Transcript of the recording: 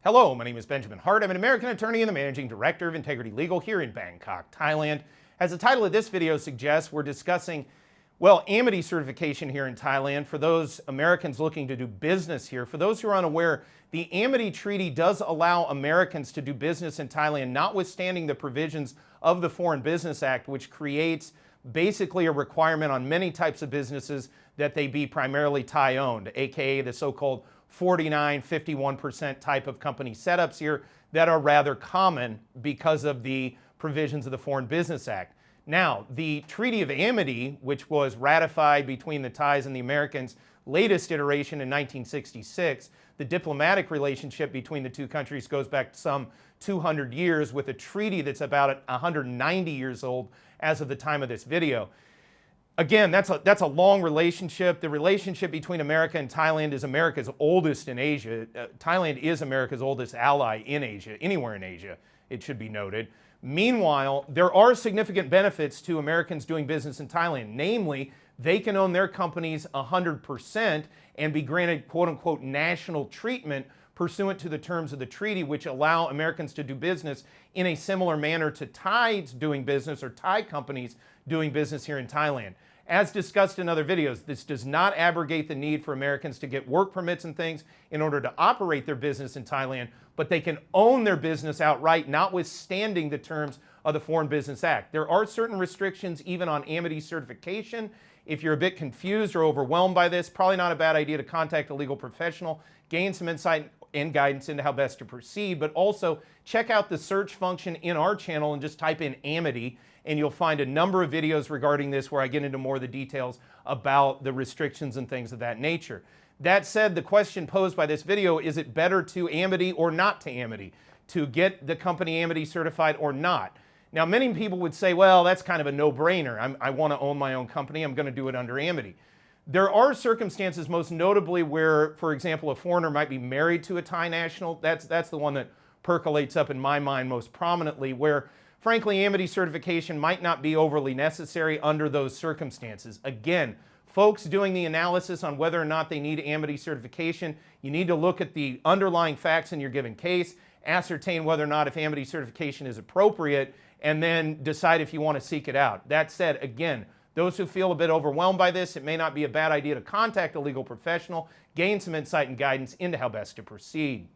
Hello, my name is Benjamin Hart. I'm an American attorney and the Managing Director of Integrity Legal here in Bangkok, Thailand. As the title of this video suggests, we're discussing, Amity certification here in Thailand for those Americans looking to do business here. For those who are unaware, the Amity Treaty does allow Americans to do business in Thailand, notwithstanding the provisions of the Foreign Business Act, which creates basically a requirement on many types of businesses that they be primarily Thai-owned, aka the so-called 49, 51% type of company setups here that are rather common because of the provisions of the Foreign Business Act. Now, the Treaty of Amity, which was ratified between the Thais and the Americans, latest iteration in 1966, the diplomatic relationship between the two countries goes back some 200 years with a treaty that's about 190 years old as of the time of this video. Again, that's a long relationship. The relationship between America and Thailand is America's oldest in Asia. Thailand is America's oldest ally in Asia, anywhere in Asia, it should be noted. Meanwhile, there are significant benefits to Americans doing business in Thailand. Namely, they can own their companies 100% and be granted quote-unquote national treatment pursuant to the terms of the treaty, which allow Americans to do business in a similar manner to Thais doing business or Thai companies doing business here in Thailand. As discussed in other videos, this does not abrogate the need for Americans to get work permits and things in order to operate their business in Thailand, but they can own their business outright, notwithstanding the terms of the Foreign Business Act. There are certain restrictions even on Amity certification. If you're a bit confused or overwhelmed by this, probably not a bad idea to contact a legal professional, gain some insight and guidance into how best to proceed, but also check out the search function in our channel and just type in Amity, and you'll find a number of videos regarding this where I get into more of the details about the restrictions and things of that nature. That said, the question posed by this video, is it better to Amity or not to Amity? To get the company Amity certified or not? Now, many people would say, well, that's kind of a no-brainer. I want to own my own company. I'm going to do it under Amity. There are circumstances, most notably where, for example, a foreigner might be married to a Thai national. That's the one that percolates up in my mind most prominently, where frankly, Amity certification might not be overly necessary under those circumstances. Again, folks doing the analysis on whether or not they need Amity certification, you need to look at the underlying facts in your given case, ascertain whether or not if Amity certification is appropriate, and then decide if you want to seek it out. That said, again, those who feel a bit overwhelmed by this, it may not be a bad idea to contact a legal professional, gain some insight and guidance into how best to proceed.